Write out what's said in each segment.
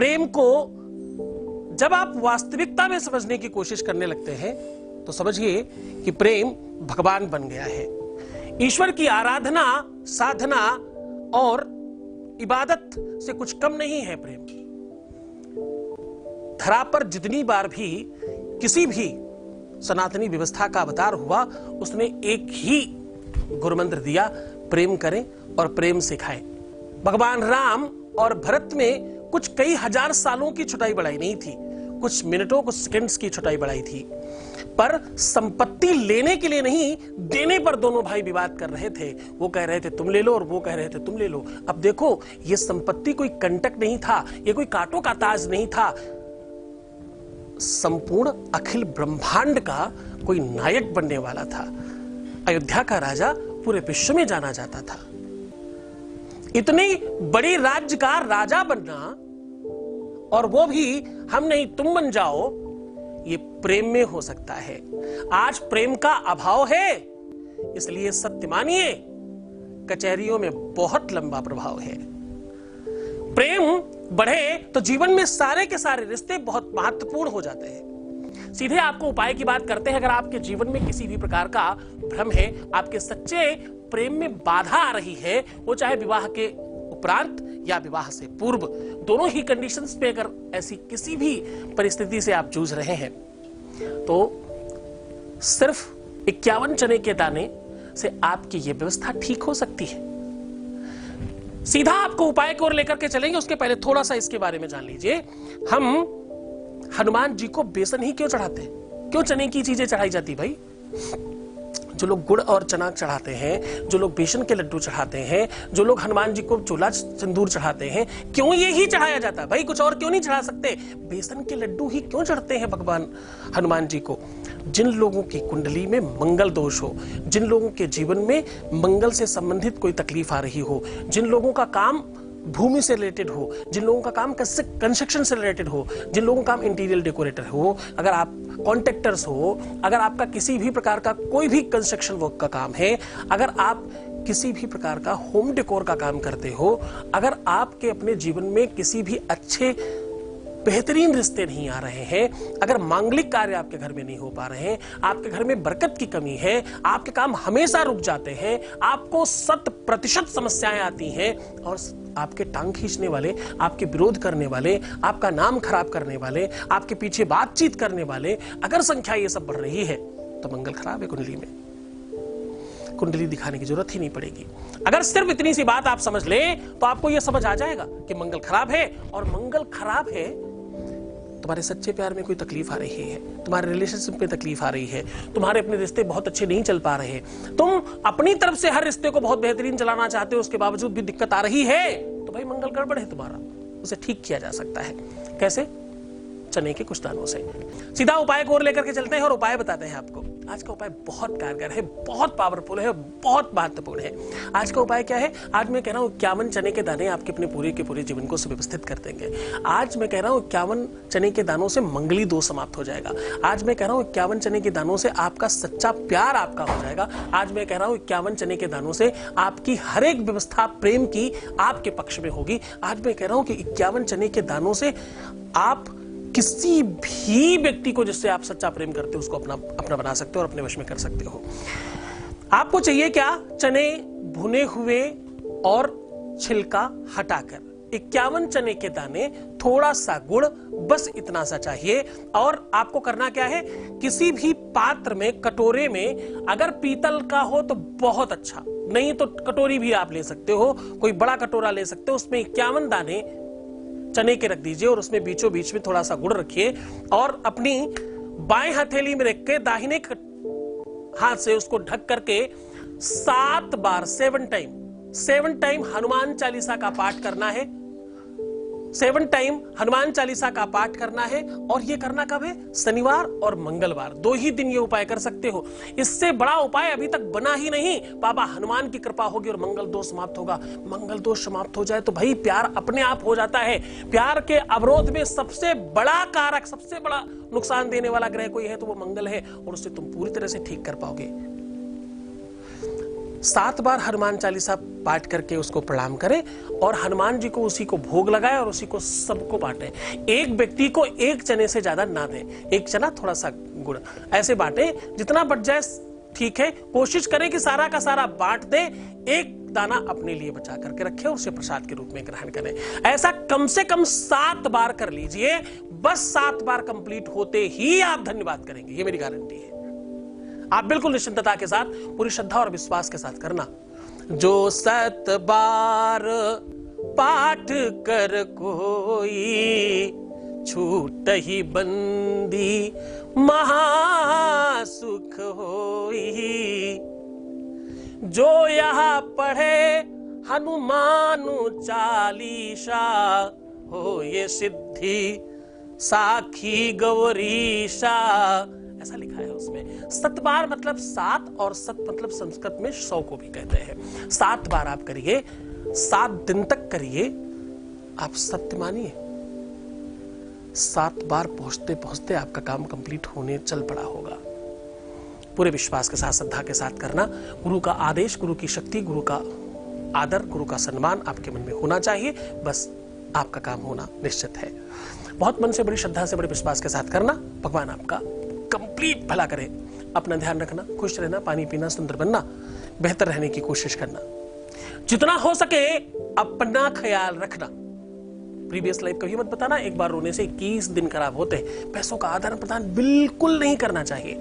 प्रेम को जब आप वास्तविकता में समझने की कोशिश करने लगते हैं तो समझिए कि प्रेम भगवान बन गया है। ईश्वर की आराधना, साधना और इबादत से कुछ कम नहीं है प्रेम। धरा पर जितनी बार भी किसी भी सनातनी व्यवस्था का अवतार हुआ, उसने एक ही गुरुमंत्र दिया, प्रेम करें और प्रेम सिखाएं। भगवान राम और भरत में कुछ कई हजार सालों की छुटाई बढ़ाई नहीं थी, कुछ मिनटों, कुछ सेकंड्स की छुटाई बढ़ाई थी। पर संपत्ति लेने के लिए नहीं, देने पर दोनों भाई विवाद कर रहे थे। वो कह रहे थे तुम ले लो और वो कह रहे थे तुम ले लो। अब देखो, ये संपत्ति कोई कंटक नहीं था, ये कोई कांटों का ताज नहीं था। संपूर्ण अखिल ब्रह्मांड का कोई नायक बनने वाला था। अयोध्या का राजा पूरे विश्व में जाना जाता था। इतनी बड़ी राज्य का राजा बनना, और वो भी हम नहीं तुम बन जाओ, ये प्रेम में हो सकता है। आज प्रेम का अभाव है, इसलिए सत्य मानिए, कचहरियों में बहुत लंबा प्रभाव है। प्रेम बढ़े तो जीवन में सारे के सारे रिश्ते बहुत महत्वपूर्ण हो जाते हैं। सीधे आपको उपाय की बात करते हैं। अगर आपके जीवन में किसी भी प्रकार का भ्रम है, आपके सच्चे प्रेम में बाधा आ रही है, वो चाहे विवाह के उपरांत या विवाह से पूर्व, दोनों ही कंडीशंस पे अगर ऐसी किसी भी परिस्थिति से आप जूझ रहे हैं, तो सिर्फ 51 चने के दाने से आपकी यह व्यवस्था ठीक हो सकती है। सीधा आपको उपाय की ओर लेकर के चलेंगे, उसके पहले थोड़ा सा इसके बारे में जान लीजिए। हम हनुमान जी को बेसन ही क्यों चढ़ाते हैं? क्यों चने की चीजें चढ़ाई जाती भाई? जो लोग गुड़ और चना चढ़ाते हैं, जो लोग बेसन के लड्डू चढ़ाते हैं, जो लोग हनुमान जी को चूल्हा सिंदूर चढ़ाते हैं, क्यों ये ही चढ़ाया जाता है भाई? कुछ और क्यों नहीं चढ़ा सकते? बेसन के लड्डू ही क्यों चढ़ते हैं भगवान हनुमान जी को? जिन लोगों की कुंडली में मंगल दोष हो, जिन लोगों के जीवन में मंगल से संबंधित कोई तकलीफ आ रही हो, जिन लोगों का काम भूमि से रिलेटेड हो, जिन लोगों का काम कंस्ट्रक्शन से रिलेटेड हो, जिन लोगों का काम इंटीरियर डेकोरेटर हो, अगर आप कॉन्ट्रैक्टर्स हो, अगर आपका किसी भी प्रकार का कोई भी कंस्ट्रक्शन वर्क का काम है, अगर आप किसी भी प्रकार का होम डेकोर का काम करते हो, अगर आपके अपने जीवन में किसी भी अच्छे बेहतरीन रिश्ते नहीं आ रहे हैं, अगर मांगलिक कार्य आपके घर में नहीं हो पा रहे हैं, आपके घर में बरकत की कमी है, आपके काम हमेशा रुक जाते हैं, आपको 100% समस्याएं आती हैं, और आपके टांग खींचने वाले, आपके विरोध करने वाले, आपका नाम खराब करने वाले, आपके पीछे बातचीत करने वाले, अगर संख्या ये सब बढ़ रही है, तो मंगल खराब है कुंडली में। कुंडली दिखाने की जरूरत ही नहीं पड़ेगी। अगर सिर्फ इतनी सी बात आप समझ ले, तो आपको यह समझ आ जाएगा कि मंगल खराब है, और मंगल खराब है, तुम्हारे सच्चे प्यार में कोई तकलीफ आ रही है, तुम्हारे रिलेशनशिप में तकलीफ आ रही है, तुम्हारे अपने रिश्ते बहुत अच्छे नहीं चल पा रहे हैं, तुम अपनी तरफ से हर रिश्ते को बहुत बेहतरीन चलाना चाहते हो, उसके बावजूद भी दिक्कत आ रही है, तो भाई मंगल गड़बड़ है तुम्हारा। उसे ठीक किया जा सकता है। कैसे? चने के कुछ दानों से। सीधा उपाय को और लेकर के चलते हैं, और उपाय बताते हैं आपको। आज का उपाय बहुत कारगर है, बहुत पावरफुल है, बहुत महत्वपूर्ण है। आज का उपाय क्या है? आज मैं कह रहा हूं 51 चने के दाने आपके अपने पूरे के पूरे जीवन को सुव्यवस्थित कर देंगे। आज मैं कह रहा हूं 51 चने के दानों से मंगली दोष समाप्त हो जाएगा। आज मैं कह रहा हूं 51 चने के दानों से आपका सच्चा प्यार आपका हो जाएगा। आज मैं कह रहा हूं 51 चने के दानों से आपकी हर एक व्यवस्था प्रेम की आपके पक्ष में होगी। आज मैं कह रहा हूं कि 51 चने के दानों से आप किसी भी व्यक्ति को जिससे आप सच्चा प्रेम करते हो उसको अपना बना सकते हो और अपने वश में कर सकते हो। आपको चाहिए क्या? चने भुने हुए और छिलका हटाकर 51 चने के दाने, थोड़ा सा गुड़, बस इतना सा चाहिए। और आपको करना क्या है? किसी भी पात्र में, कटोरे में, अगर पीतल का हो तो बहुत अच्छा, नहीं तो कटोरी भी आप ले सकते हो, कोई बड़ा कटोरा ले सकते हो, उसमें 51 दाने चने के रख दीजिए, और उसमें बीचों बीच में थोड़ा सा गुड़ रखिए, और अपनी बाएं हथेली में रख के दाहिने हाथ से उसको ढक करके 7 बार 7 टाइम हनुमान चालीसा का पाठ करना है। 7 टाइम हनुमान चालीसा का पाठ करना है। और यह करना कब है? शनिवार और मंगलवार, 2 ही दिन ये उपाय कर सकते हो। इससे बड़ा उपाय अभी तक बना ही नहीं। बाबा हनुमान की कृपा होगी और मंगल दोष समाप्त होगा। मंगल दोष समाप्त हो जाए तो भाई प्यार अपने आप हो जाता है। प्यार के अवरोध में सबसे बड़ा कारक, सबसे बड़ा नुकसान देने वाला ग्रह कोई है तो वो मंगल है, और उससे तुम पूरी तरह से ठीक कर पाओगे। 7 बार हनुमान चालीसा पाठ करके उसको प्रणाम करें और हनुमान जी को उसी को भोग लगाए और उसी को सबको बांटे। एक व्यक्ति को एक चने से ज्यादा ना दें, एक चना थोड़ा सा गुड़, ऐसे बांटे, जितना बच जाए ठीक है। कोशिश करें कि सारा का सारा बांट दे, एक दाना अपने लिए बचा करके रखें और उसे प्रसाद के रूप में ग्रहण करें। ऐसा कम से कम 7 बार कर लीजिए। बस 7 बार कंप्लीट होते ही आप धन्यवाद करेंगे, ये मेरी गारंटी है। आप बिल्कुल निश्चिंतता के साथ, पूरी श्रद्धा और विश्वास के साथ करना। जो 7 बार पाठ कर कोई, छूट ही बंदी महासुख होई। जो यहाँ पढ़े हनुमान चालीसा, हो ये सिद्धि साखी गौरीशा, ऐसा लिखा है उसमें। 7 बार मतलब 7 और 7 मतलब संस्कृत में 100 को भी कहते हैं। 7 बार आप करिए, 7 दिन तक करिए, आप सत्य मानिए 7 बार पहुंचते पहुंचते आपका काम कंप्लीट होने चल पड़ा होगा। पूरे विश्वास के साथ, श्रद्धा के साथ करना। गुरु का आदेश, गुरु की शक्ति, गुरु का आदर, गुरु का सम्मान आपके मन में होना चाहिए। बस आपका काम होना निश्चित है। बहुत मन से, बड़ी श्रद्धा से, बड़े विश्वास के साथ करना। भगवान आपका कंप्लीट भला करे। अपना ध्यान रखना, खुश रहना, पानी पीना, सुंदर बनना, बेहतर रहने की कोशिश करना, जितना हो सके अपना ख्याल रखना। प्रीवियस लाइफ कभी मत बताना। एक बार रोने से 21 दिन खराब होते हैं। पैसों का आदान प्रदान बिल्कुल नहीं करना चाहिए।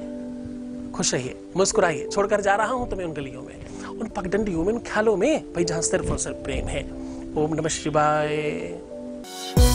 खुश रहिए, मुस्कुराइए। छोड़कर जा रहा हूं तुम्हें उन गलियों में, उन पगडंडियों में, उन ख्यालों में, भाई जहां सिर्फ और सिर्फ प्रेम है। ओम नमः शिवाय।